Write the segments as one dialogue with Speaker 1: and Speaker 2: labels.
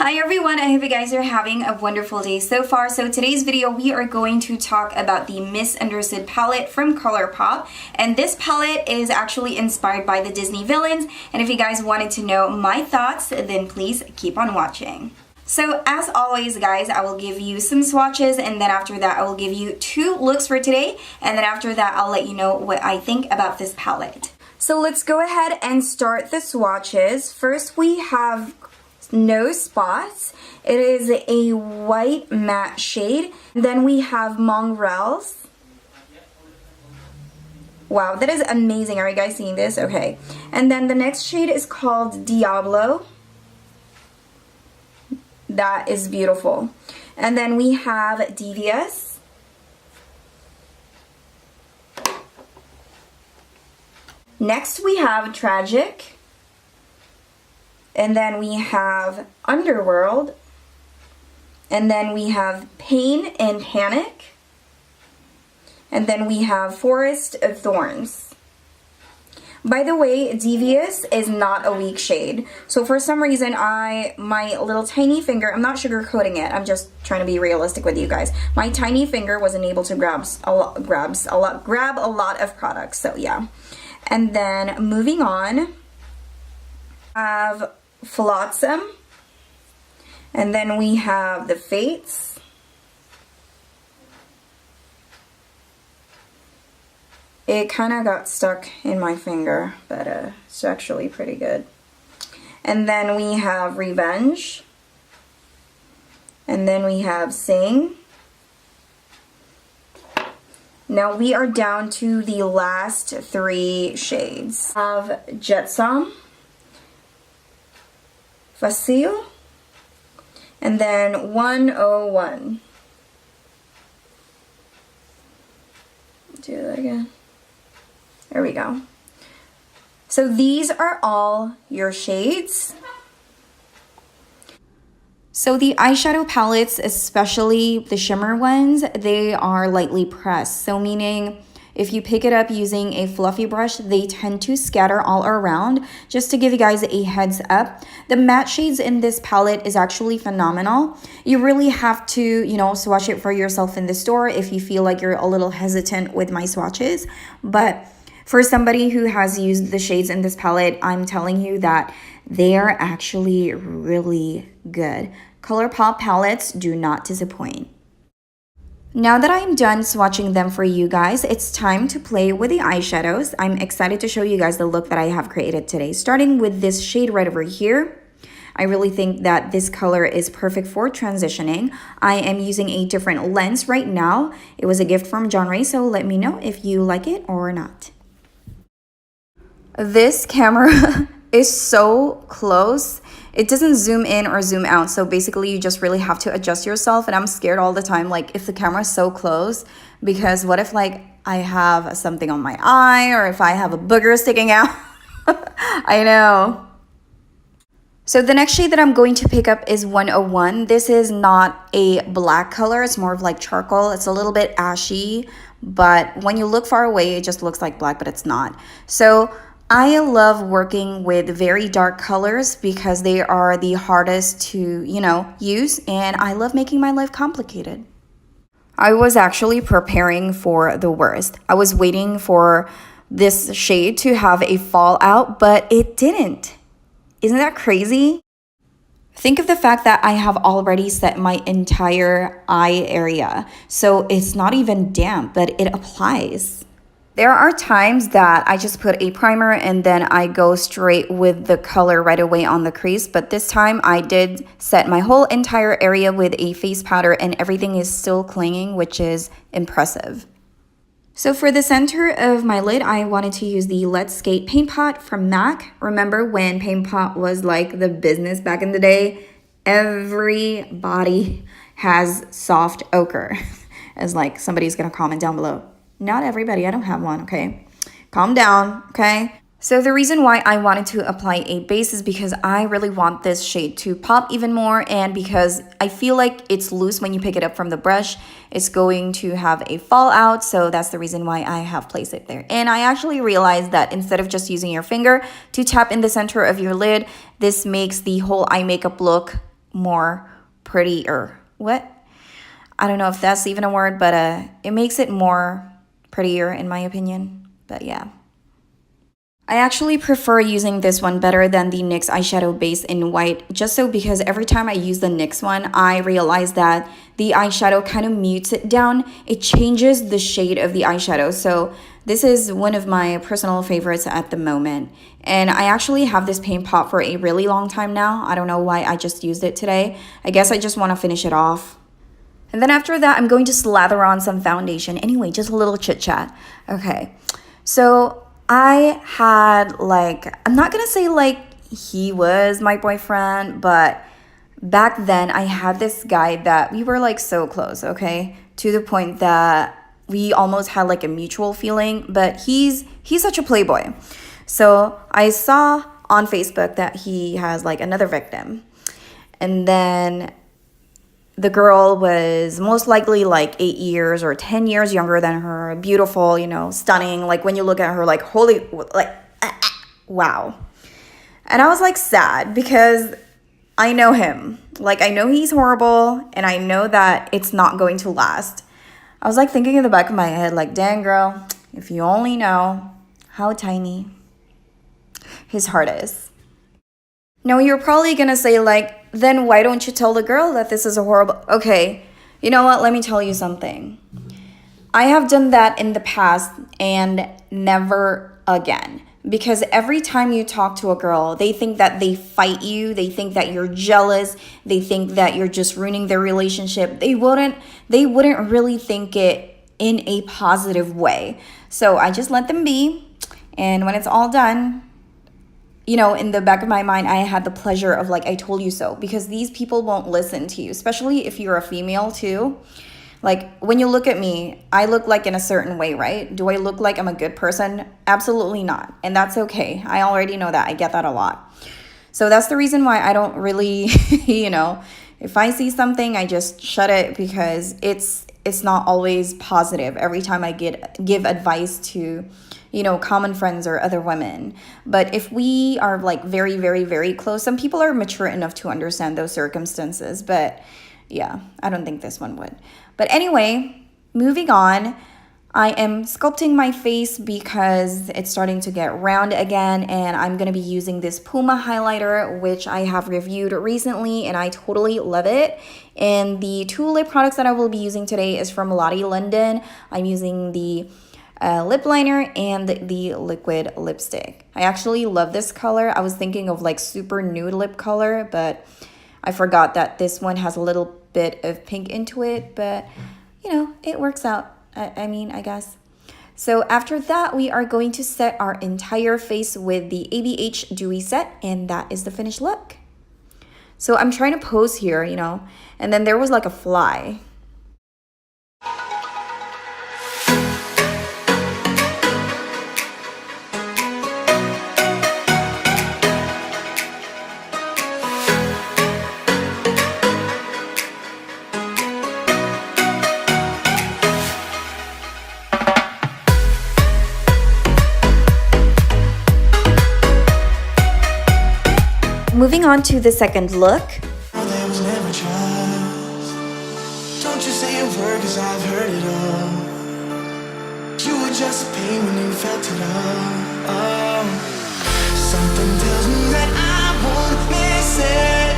Speaker 1: Hi everyone, I hope you guys are having a wonderful day so far. So today's video we are going to talk about the Misunderstood palette from Colourpop, and this palette is actually inspired by the Disney villains, and if you guys wanted to know my thoughts then please keep on watching. So as always guys, I will give you some swatches and then after that I will give you 2 looks for today, and then after that I'll let you know what I think about this palette. So let's go ahead and start the swatches. First we have No Spots. It is a white matte shade. Then we have Mongrels. Wow, that is amazing. Are you guys seeing this? Okay. And then the next shade is called Diablo. That is beautiful. And then we have Devious. Next we have Tragic. And then we have Underworld. And then we have Pain and Panic. And then we have Forest of Thorns. By the way, Devious is not a weak shade. So for some reason, my little tiny finger, I'm not sugarcoating it, I'm just trying to be realistic with you guys. My tiny finger wasn't able to grab a lot of products, so yeah. And then moving on, I have Flotsam, and then we have the Fates, it kind of got stuck in my finger, but it's actually pretty good. And then we have Revenge, and then we have Sing. Now we are down to the last 3 shades. We have Jetsam, Facile, and then 101. Do that again. There we go. So these are all your shades. So the eyeshadow palettes, especially the shimmer ones, they are lightly pressed. So meaning if you pick it up using a fluffy brush, they tend to scatter all around. Just to give you guys a heads up, the matte shades in this palette is actually phenomenal. You really have to, you know, swatch it for yourself in the store if you feel like you're a little hesitant with my swatches. But for somebody who has used the shades in this palette, I'm telling you that they are actually really good. Colourpop palettes do not disappoint. Now that I'm done swatching them for you guys, it's time to play with the eyeshadows. I'm excited to show you guys the look that I have created today. Starting with this shade right over here. I really think that this color is perfect for transitioning. I am using a different lens right now. It was a gift from John Ray, so let me know if you like it or not. This camera is so close. It doesn't zoom in or zoom out, so basically you just really have to adjust yourself, and I'm scared all the time, like if the camera is so close, because what if like I have something on my eye or if I have a booger sticking out? I know. So the next shade that I'm going to pick up is 101. This is not a black color, it's more of like charcoal. It's a little bit ashy, but when you look far away, it just looks like black, but it's not. So I love working with very dark colors because they are the hardest to, you know, use, and I love making my life complicated. I was actually preparing for the worst. I was waiting for this shade to have a fallout, but it didn't. Isn't that crazy? Think of the fact that I have already set my entire eye area, so it's not even damp, but it applies. There are times that I just put a primer and then I go straight with the color right away on the crease, but this time I did set my whole entire area with a face powder and everything is still clinging, which is impressive. So for the center of my lid, I wanted to use the Let's Skate paint pot from MAC. Remember when paint pot was like the business back in the day? Everybody has soft ochre. As like somebody's gonna comment down below. Not everybody, I don't have one, okay? Calm down, okay? So the reason why I wanted to apply a base is because I really want this shade to pop even more, and because I feel like it's loose when you pick it up from the brush, it's going to have a fallout, so that's the reason why I have placed it there. And I actually realized that instead of just using your finger to tap in the center of your lid, this makes the whole eye makeup look more prettier. What? I don't know if that's even a word, but it makes it more prettier in my opinion. But yeah. I actually prefer using this one better than the NYX eyeshadow base in white, just so because every time I use the NYX one, I realize that the eyeshadow kind of mutes it down. It changes the shade of the eyeshadow. So this is one of my personal favorites at the moment. And I actually have this paint pot for a really long time now. I don't know why I just used it today. I guess I just want to finish it off. And then after that, I'm going to slather on some foundation. Anyway, just a little chit chat. Okay, so I had like, I'm not gonna say like he was my boyfriend, but back then I had this guy that we were like so close, okay? To the point that we almost had like a mutual feeling, but he's such a playboy. So I saw on Facebook that he has like another victim. And then the girl was most likely like 8 years or 10 years younger than her, beautiful, you know, stunning. Like when you look at her, like holy, like, wow. And I was like sad because I know him. Like I know he's horrible and I know that it's not going to last. I was like thinking in the back of my head, like, dang girl, if you only know how tiny his heart is. Now you're probably gonna say like, then why don't you tell the girl that this is a horrible... Okay, you know what? Let me tell you something. I have done that in the past and never again. Because every time you talk to a girl, they think that they fight you. They think that you're jealous. They think that you're just ruining their relationship. They wouldn't really think it in a positive way. So I just let them be. And when it's all done, you know, in the back of my mind, I had the pleasure of like, I told you so, because these people won't listen to you, especially if you're a female too. Like when you look at me, I look like in a certain way, right? Do I look like I'm a good person? Absolutely not. And that's okay. I already know that. I get that a lot. So that's the reason why I don't really, you know, if I see something, I just shut it because it's not always positive every time I give advice to, you know, common friends or other women. But if we are like very, very, very close, some people are mature enough to understand those circumstances. But yeah, I don't think this one would. But anyway, moving on. I am sculpting my face because it's starting to get round again, and I'm going to be using this Puma highlighter, which I have reviewed recently and I totally love it. And the two lip products that I will be using today is from Lottie London. I'm using the lip liner and the liquid lipstick. I actually love this color. I was thinking of like super nude lip color, but I forgot that this one has a little bit of pink into it, but you know, it works out. I mean, I guess. So after that, we are going to set our entire face with the ABH Dewy Set, and that is the finished look. So I'm trying to pose here, you know, and then there was like a fly. Moving on to the second look.
Speaker 2: There was never trust. Don't you say a word, 'cause I've heard it all. You were just a pain when you felt it all. Oh. Something tells me that I won't miss it.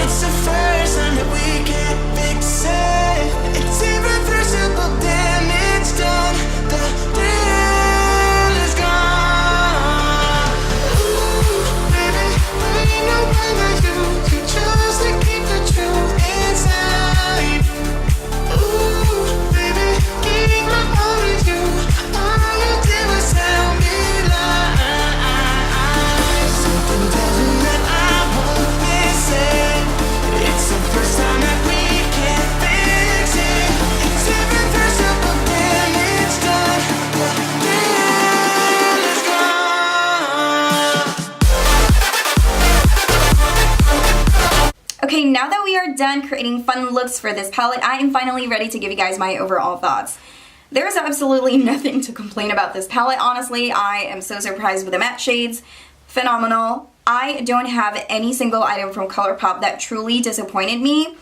Speaker 2: It's the first time that we can't fix it. It's irreversible damage done. The thrill is gone. Ooh, baby, there ain't no way that you can choose to keep the truth inside. Ooh, baby, keep my heart with you. All you did was tell me lies. Something tells me that I won't miss it. It's the first time that we can't fix it. It's irreversible damage done. The thrill is gone.
Speaker 1: Okay, now that we are done creating fun looks for this palette, I am finally ready to give you guys my overall thoughts. There's absolutely nothing to complain about this palette, honestly. I am so surprised with the matte shades. Phenomenal. I don't have any single item from Colourpop that truly disappointed me.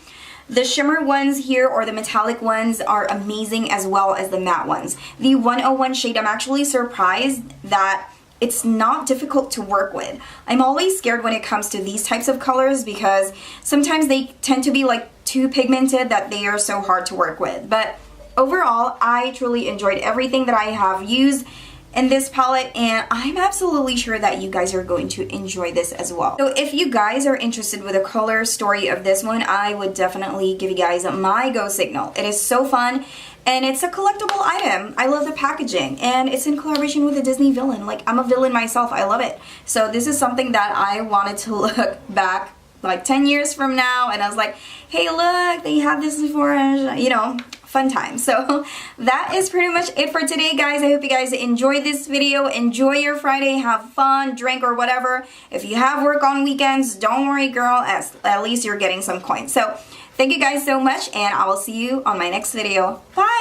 Speaker 1: The shimmer ones here, or the metallic ones, are amazing, as well as the matte ones. The 101 shade, I'm actually surprised that it's not difficult to work with. I'm always scared when it comes to these types of colors because sometimes they tend to be like too pigmented that they are so hard to work with. But overall, I truly enjoyed everything that I have used in this palette, and I'm absolutely sure that you guys are going to enjoy this as well. So if you guys are interested with the color story of this one, I would definitely give you guys my go signal. It is so fun, and it's a collectible item. I love the packaging, and it's in collaboration with a Disney villain. Like, I'm a villain myself, I love it. So this is something that I wanted to look back like 10 years from now, and I was like, hey look, they had this before, you know, fun time. So that is pretty much it for today, guys. I hope you guys enjoyed this video. Enjoy your Friday, have fun, drink, or whatever. If you have work on weekends, don't worry, girl, at least you're getting some coins. So thank you guys so much, and I will see you on my next video. Bye!